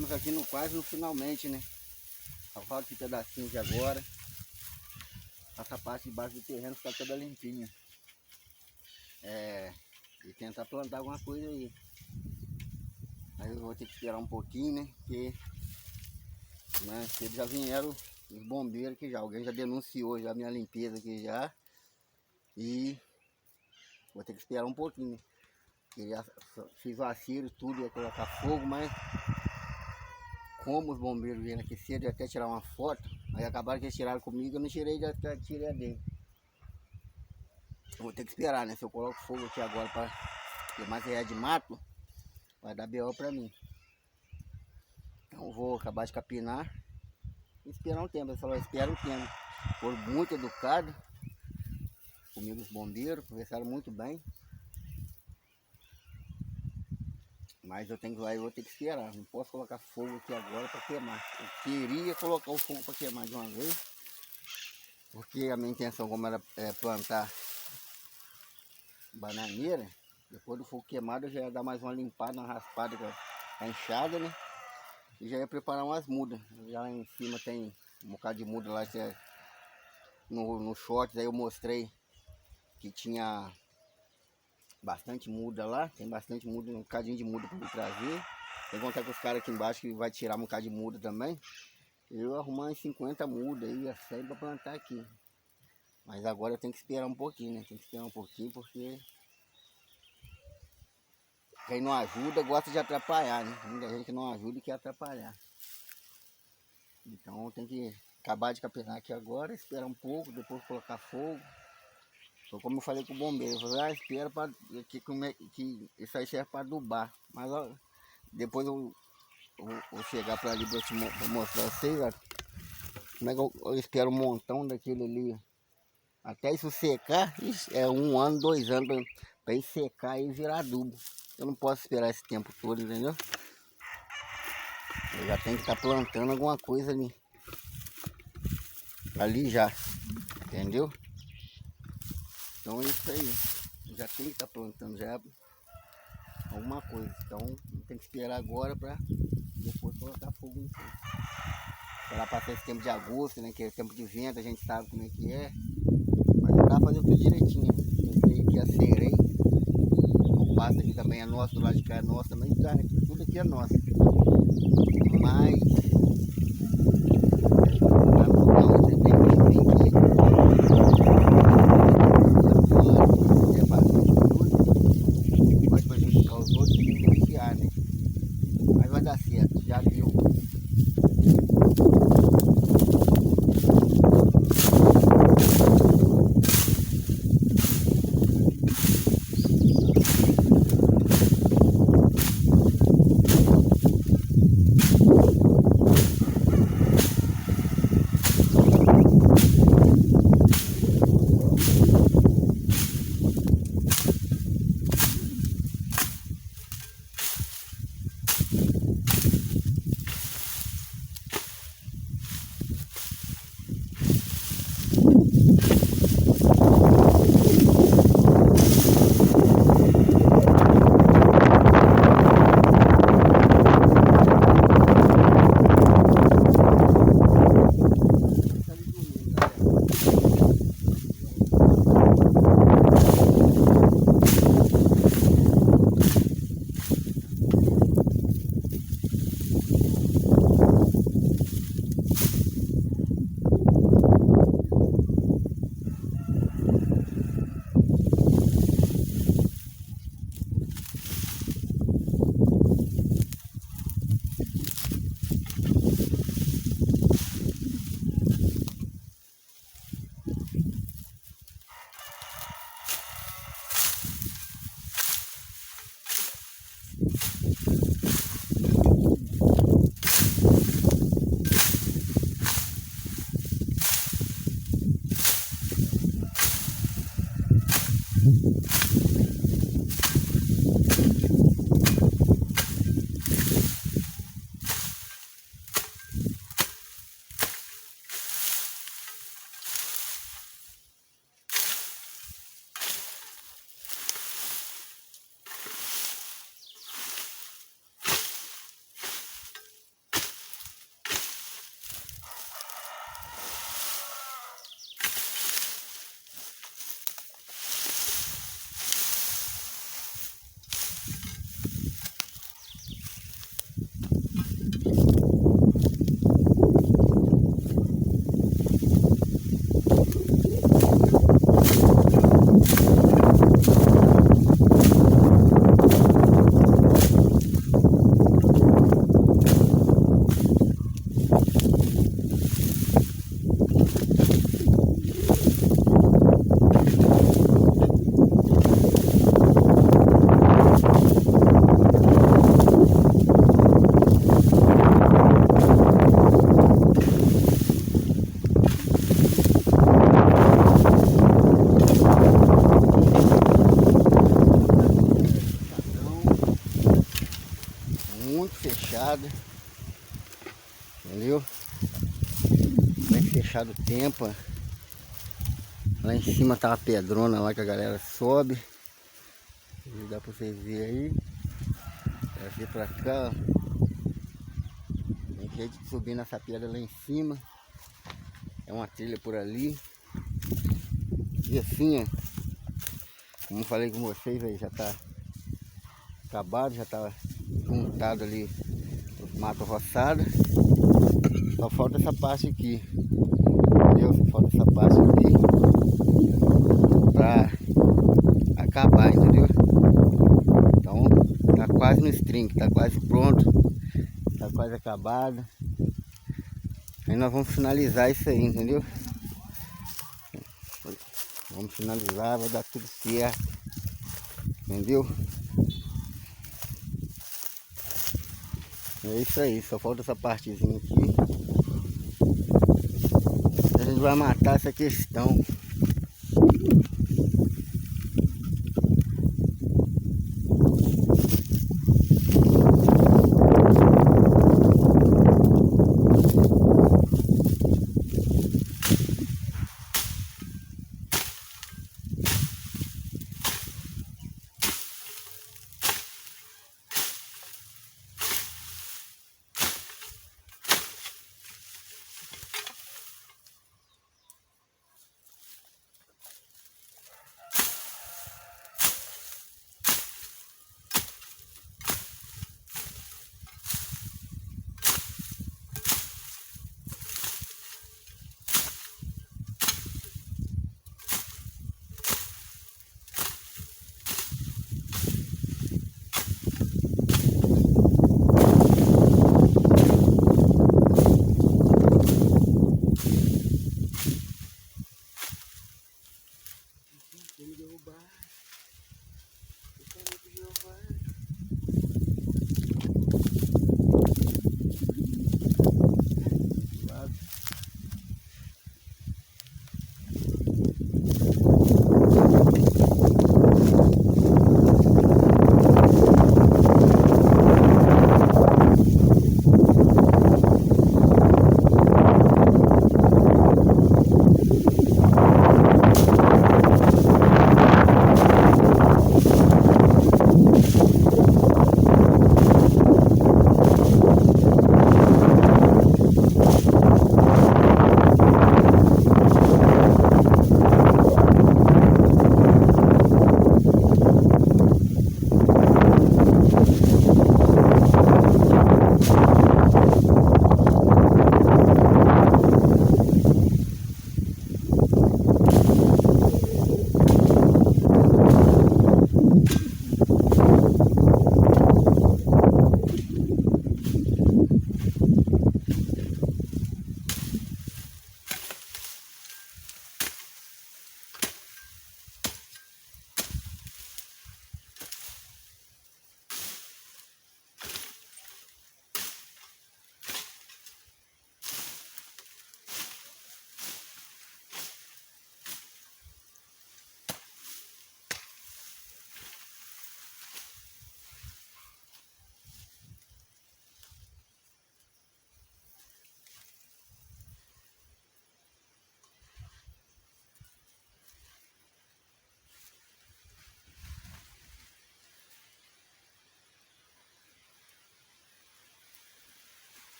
Estamos aqui quase no finalmente, né? Só falta esse pedacinho de agora. Essa parte de baixo do terreno fica toda limpinha. E tentar plantar alguma coisa aí. Aí eu vou ter que esperar um pouquinho, né? Porque eles já vieram os bombeiros aqui já. Alguém já denunciou já a minha limpeza aqui já. E vou ter que esperar um pouquinho, né? Eu já fiz vacilo, tudo, ia colocar fogo, mas como os bombeiros vieram aqui cedo, eu até tirar uma foto, aí acabaram que eles tiraram comigo, eu não tirei, já tirei a dele. Eu vou ter que esperar, né? Se eu coloco fogo aqui agora para ter mais real de mato, vai dar BO para mim. Então eu vou acabar de capinar e esperar um tempo. Ele falou, espera um tempo. Foram muito educados comigo, os bombeiros, conversaram muito bem. Mas eu vou ter que esperar, não posso colocar fogo aqui agora para queimar. Eu queria colocar o fogo para queimar de uma vez, porque a minha intenção, como era plantar bananeira, depois do fogo queimado eu já ia dar mais uma limpada, uma raspada com a enxada, né? E já ia preparar umas mudas. Já lá em cima tem um bocado de muda lá, no shorts aí eu mostrei que tinha bastante muda lá, tem bastante muda, um bocadinho de muda para me trazer. Vou contar com os caras aqui embaixo que vai tirar um bocado de muda também. Eu arrumar uns 50 mudas aí, a 100 para plantar aqui. Mas agora eu tenho que esperar um pouquinho, né? Tem que esperar um pouquinho porque quem não ajuda gosta de atrapalhar, né? Muita gente que não ajuda e quer atrapalhar. Então tem que acabar de capinar aqui agora, esperar um pouco, depois colocar fogo. Então, como eu falei com o bombeiro, eu falei, espera que isso aí serve para adubar. Mas ó, depois eu vou chegar para ali para mostrar a vocês, ó, como é que eu espero um montão daquele ali. Até isso secar, é 1 ano, 2 anos para ir secar e virar adubo. Eu não posso esperar esse tempo todo, entendeu? Eu já tenho que estar plantando alguma coisa ali já, entendeu? Então é isso aí, já tem que estar plantando já alguma coisa. Então tem que esperar agora para depois colocar fogo nisso. Esperar passar esse tempo de agosto, né? Que é tempo de vento, a gente sabe como é que é. Mas eu tava fazendo tudo direitinho. Plantei aqui a serei. O pasto aqui também é nosso, do lado de cá é nosso também. Tá, tudo aqui é nosso. Mas você tem que pode prejudicar os outros e beneficiar, né? Mas vai dar certo, já viu. fechada. Entendeu? Bem fechado o tempo. Lá em cima tá uma pedrona lá que a galera sobe. Dá pra vocês verem aí. Trazer pra cá, ó. Tem jeito de subir nessa pedra lá em cima. É uma trilha por ali. E assim, ó, como falei com vocês aí, já tá acabado, já tá juntado ali os matos roçados. Só falta essa parte aqui. Entendeu? Só falta essa parte aqui pra acabar, entendeu? Então tá quase no string, tá quase pronto, tá quase acabado. Aí nós vamos finalizar isso aí, entendeu? Vamos finalizar, vai dar tudo certo, entendeu? É isso aí, só falta essa partezinha aqui. A gente vai matar essa questão.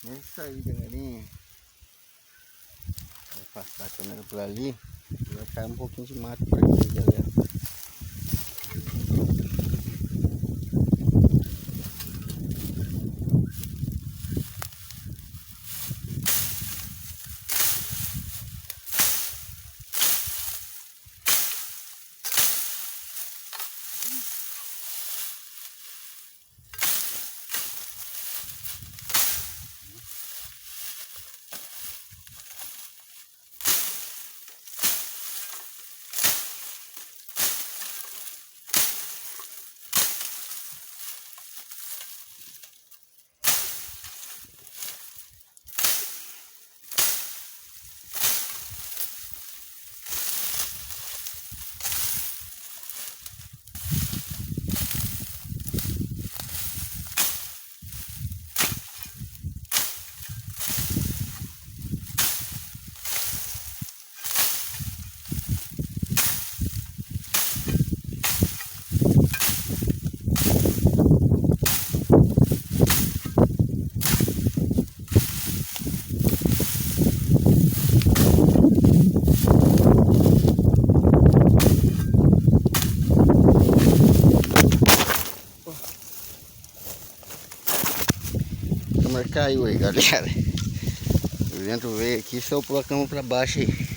É isso aí, galerinha. Vou passar a câmera por ali. Vai cair um pouquinho de mato por aqui, galera. câmera caiu aí, galera. O vento veio aqui e soprou a câmera pra baixo aí.